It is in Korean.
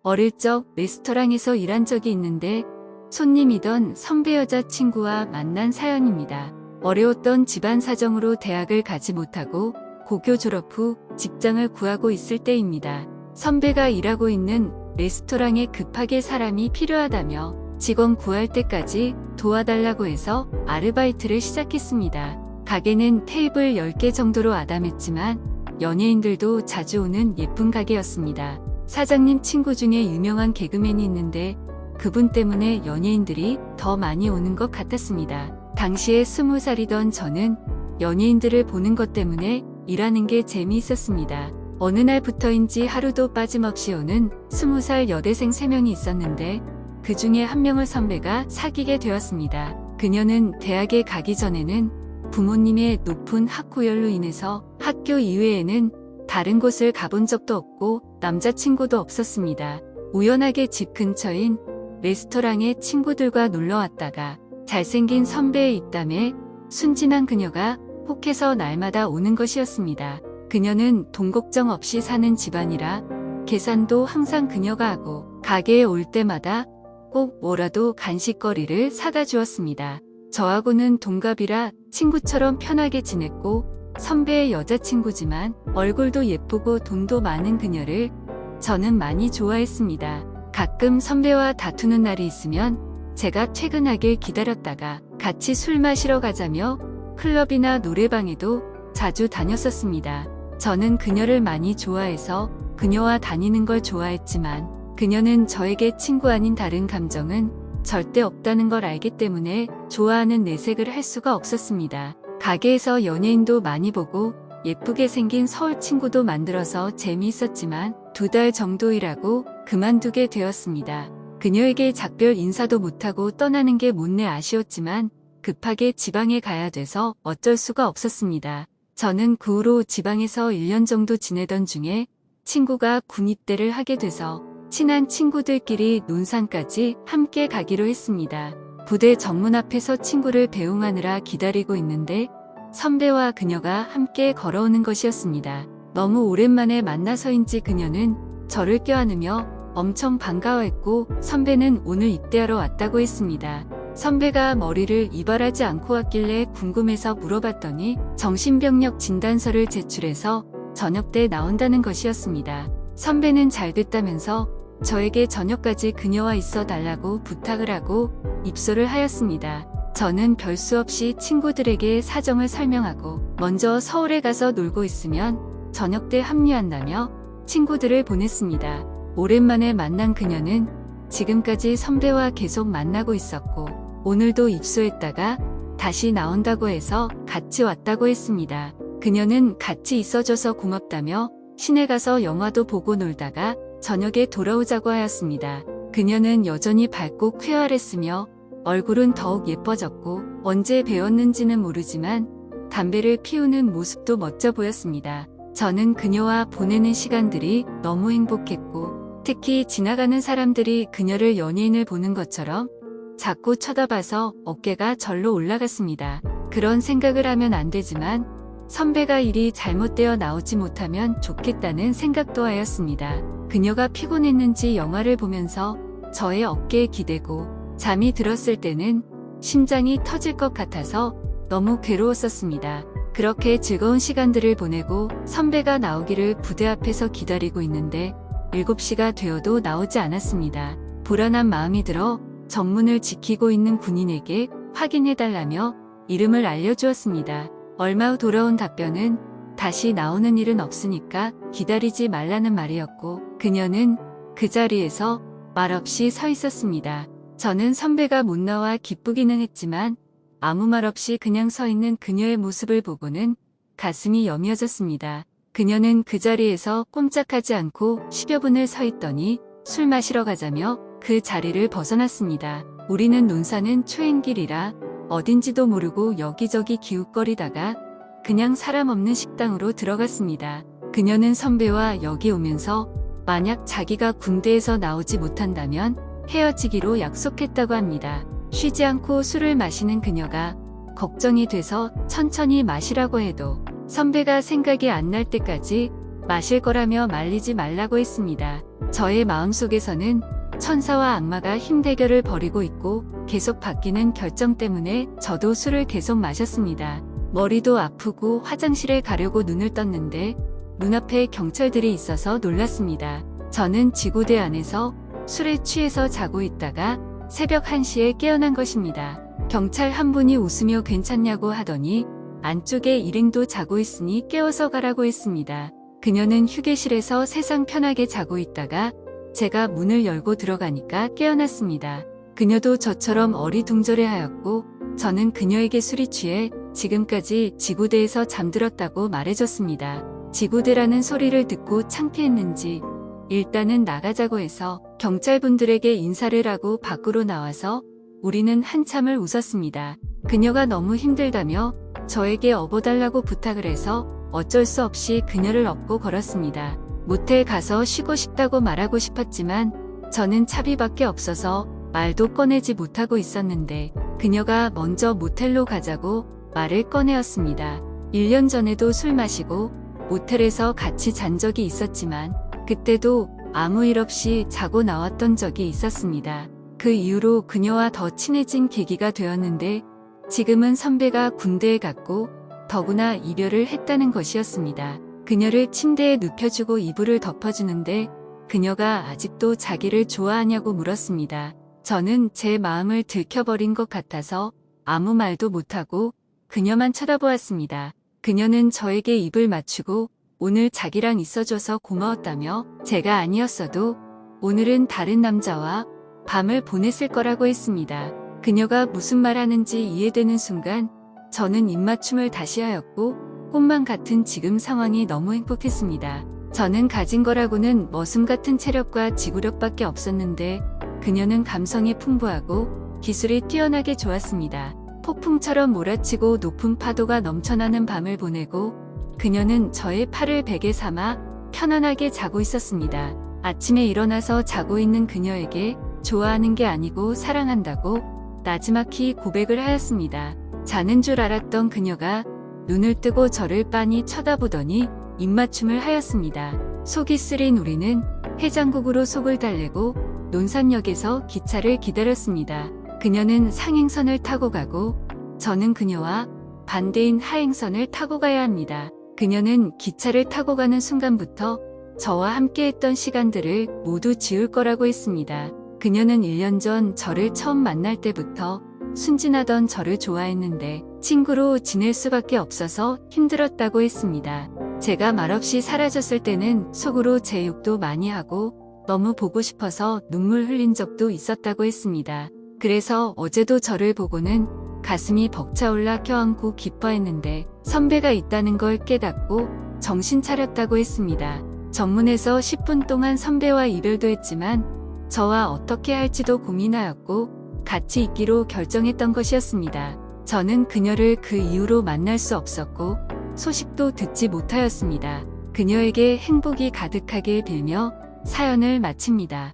어릴 적 레스토랑에서 일한 적이 있는데 손님이던 선배 여자친구와 만난 사연입니다. 어려웠던 집안 사정으로 대학을 가지 못하고 고교 졸업 후 직장을 구하고 있을 때입니다. 선배가 일하고 있는 레스토랑에 급하게 사람이 필요하다며 직원 구할 때까지 도와달라고 해서 아르바이트를 시작했습니다. 가게는 테이블 10개 정도로 아담했지만 연예인들도 자주 오는 예쁜 가게였습니다. 사장님 친구 중에 유명한 개그맨이 있는데 그분 때문에 연예인들이 더 많이 오는 것 같았습니다. 당시에 20살이던 저는 연예인들을 보는 것 때문에 일하는 게 재미있었습니다. 어느 날부터인지 하루도 빠짐없이 오는 20살 여대생 3명이 있었는데 그 중에 한 명을 선배가 사귀게 되었습니다. 그녀는 대학에 가기 전에는 부모님의 높은 학구열로 인해서 학교 이외에는 다른 곳을 가본 적도 없고 남자친구도 없었습니다. 우연하게 집 근처인 레스토랑에 친구들과 놀러 왔다가 잘생긴 선배의 입담에 순진한 그녀가 혹해서 날마다 오는 것이었습니다. 그녀는 돈 걱정 없이 사는 집안이라 계산도 항상 그녀가 하고 가게에 올 때마다 꼭 뭐라도 간식거리를 사다 주었습니다. 저하고는 동갑이라 친구처럼 편하게 지냈고 선배의 여자친구지만 얼굴도 예쁘고 돈도 많은 그녀를 저는 많이 좋아했습니다. 가끔 선배와 다투는 날이 있으면 제가 퇴근하길 기다렸다가 같이 술 마시러 가자며 클럽이나 노래방에도 자주 다녔었습니다. 저는 그녀를 많이 좋아해서 그녀와 다니는 걸 좋아했지만 그녀는 저에게 친구 아닌 다른 감정은 절대 없다는 걸 알기 때문에 좋아하는 내색을 할 수가 없었습니다. 가게에서 연예인도 많이 보고 예쁘게 생긴 서울 친구도 만들어서 재미있었지만 2달 정도 일하고 그만두게 되었습니다. 그녀에게 작별 인사도 못하고 떠나는 게 못내 아쉬웠지만 급하게 지방에 가야 돼서 어쩔 수가 없었습니다. 저는 그 후로 지방에서 1년 정도 지내던 중에 친구가 군입대를 하게 돼서 친한 친구들끼리 논산까지 함께 가기로 했습니다. 부대 정문 앞에서 친구를 배웅하느라 기다리고 있는데 선배와 그녀가 함께 걸어오는 것이었습니다. 너무 오랜만에 만나서인지 그녀는 저를 껴안으며 엄청 반가워했고 선배는 오늘 입대하러 왔다고 했습니다. 선배가 머리를 이발하지 않고 왔길래 궁금해서 물어봤더니 정신병력 진단서를 제출해서 저녁 때 나온다는 것이었습니다. 선배는 잘 됐다면서 저에게 저녁까지 그녀와 있어 달라고 부탁을 하고 입소를 하였습니다. 저는 별 수 없이 친구들에게 사정을 설명하고 먼저 서울에 가서 놀고 있으면 저녁 때 합류한다며 친구들을 보냈습니다. 오랜만에 만난 그녀는 지금까지 선배와 계속 만나고 있었고 오늘도 입소했다가 다시 나온다고 해서 같이 왔다고 했습니다. 그녀는 같이 있어줘서 고맙다며 시내 가서 영화도 보고 놀다가 저녁에 돌아오자고 하였습니다. 그녀는 여전히 밝고 쾌활했으며 얼굴은 더욱 예뻐졌고 언제 배웠는지는 모르지만 담배를 피우는 모습도 멋져 보였습니다. 저는 그녀와 보내는 시간들이 너무 행복했고 특히 지나가는 사람들이 그녀를 연예인을 보는 것처럼 자꾸 쳐다봐서 어깨가 절로 올라갔습니다. 그런 생각을 하면 안 되지만 선배가 일이 잘못되어 나오지 못하면 좋겠다는 생각도 하였습니다. 그녀가 피곤했는지 영화를 보면서 저의 어깨에 기대고 잠이 들었을 때는 심장이 터질 것 같아서 너무 괴로웠었습니다. 그렇게 즐거운 시간들을 보내고 선배가 나오기를 부대 앞에서 기다리고 있는데 7시가 되어도 나오지 않았습니다. 불안한 마음이 들어 정문을 지키고 있는 군인에게 확인해달라며 이름을 알려주었습니다. 얼마 후 돌아온 답변은 다시 나오는 일은 없으니까 기다리지 말라는 말이었고 그녀는 그 자리에서 말없이 서 있었습니다. 저는 선배가 못 나와 기쁘기는 했지만 아무 말 없이 그냥 서 있는 그녀의 모습을 보고는 가슴이 여며졌습니다. 그녀는 그 자리에서 꼼짝하지 않고 10여 분을 서 있더니 술 마시러 가자며 그 자리를 벗어났습니다. 우리는 논사는 초행길이라 어딘지도 모르고 여기저기 기웃거리다가 그냥 사람 없는 식당으로 들어갔습니다. 그녀는 선배와 여기 오면서 만약 자기가 군대에서 나오지 못한다면 헤어지기로 약속했다고 합니다. 쉬지 않고 술을 마시는 그녀가 걱정이 돼서 천천히 마시라고 해도 선배가 생각이 안 날 때까지 마실 거라며 말리지 말라고 했습니다. 저의 마음속에서는 천사와 악마가 힘 대결을 벌이고 있고 계속 바뀌는 결정 때문에 저도 술을 계속 마셨습니다. 머리도 아프고 화장실에 가려고 눈을 떴는데 눈앞에 경찰들이 있어서 놀랐습니다. 저는 지구대 안에서 술에 취해서 자고 있다가 새벽 1시에 깨어난 것입니다. 경찰 한 분이 웃으며 괜찮냐고 하더니 안쪽에 일행도 자고 있으니 깨워서 가라고 했습니다. 그녀는 휴게실에서 세상 편하게 자고 있다가 제가 문을 열고 들어가니까 깨어났습니다. 그녀도 저처럼 어리둥절해하였고 저는 그녀에게 술이 취해 지금까지 지구대에서 잠들었다고 말해줬습니다. 지구대라는 소리를 듣고 창피했는지 일단은 나가자고 해서 경찰분들에게 인사를 하고 밖으로 나와서 우리는 한참을 웃었습니다. 그녀가 너무 힘들다며 저에게 업어달라고 부탁을 해서 어쩔 수 없이 그녀를 업고 걸었습니다. 모텔 가서 쉬고 싶다고 말하고 싶었지만 저는 차비밖에 없어서 말도 꺼내지 못하고 있었는데 그녀가 먼저 모텔로 가자고 말을 꺼내었습니다. 1년 전에도 술 마시고 모텔에서 같이 잔 적이 있었지만 그때도 아무 일 없이 자고 나왔던 적이 있었습니다. 그 이후로 그녀와 더 친해진 계기가 되었는데 지금은 선배가 군대에 갔고 더구나 이별을 했다는 것이었습니다. 그녀를 침대에 눕혀주고 이불을 덮어주는데 그녀가 아직도 자기를 좋아하냐고 물었습니다. 저는 제 마음을 들켜버린 것 같아서 아무 말도 못하고 그녀만 쳐다보았습니다. 그녀는 저에게 입을 맞추고 오늘 자기랑 있어줘서 고마웠다며 제가 아니었어도 오늘은 다른 남자와 밤을 보냈을 거라고 했습니다. 그녀가 무슨 말 하는지 이해되는 순간 저는 입맞춤을 다시 하였고 꿈만 같은 지금 상황이 너무 행복했습니다. 저는 가진 거라고는 머슴 같은 체력과 지구력밖에 없었는데 그녀는 감성이 풍부하고 기술이 뛰어나게 좋았습니다. 폭풍처럼 몰아치고 높은 파도가 넘쳐나는 밤을 보내고 그녀는 저의 팔을 베개 삼아 편안하게 자고 있었습니다. 아침에 일어나서 자고 있는 그녀에게 좋아하는 게 아니고 사랑한다고 나지막히 고백을 하였습니다. 자는 줄 알았던 그녀가 눈을 뜨고 저를 빤히 쳐다보더니 입맞춤을 하였습니다. 속이 쓰린 우리는 해장국으로 속을 달래고 논산역에서 기차를 기다렸습니다. 그녀는 상행선을 타고 가고 저는 그녀와 반대인 하행선을 타고 가야 합니다. 그녀는 기차를 타고 가는 순간부터 저와 함께했던 시간들을 모두 지울 거라고 했습니다. 그녀는 1년 전 저를 처음 만날 때부터 순진하던 저를 좋아했는데 친구로 지낼 수밖에 없어서 힘들었다고 했습니다. 제가 말없이 사라졌을 때는 속으로 제 욕도 많이 하고 너무 보고 싶어서 눈물 흘린 적도 있었다고 했습니다. 그래서 어제도 저를 보고는 가슴이 벅차올라 껴안고 기뻐했는데 선배가 있다는 걸 깨닫고 정신 차렸다고 했습니다. 정문에서 10분 동안 선배와 이별도 했지만 저와 어떻게 할지도 고민하였고 같이 있기로 결정했던 것이었습니다. 저는 그녀를 그 이후로 만날 수 없었고 소식도 듣지 못하였습니다. 그녀에게 행복이 가득하길 빌며 사연을 마칩니다.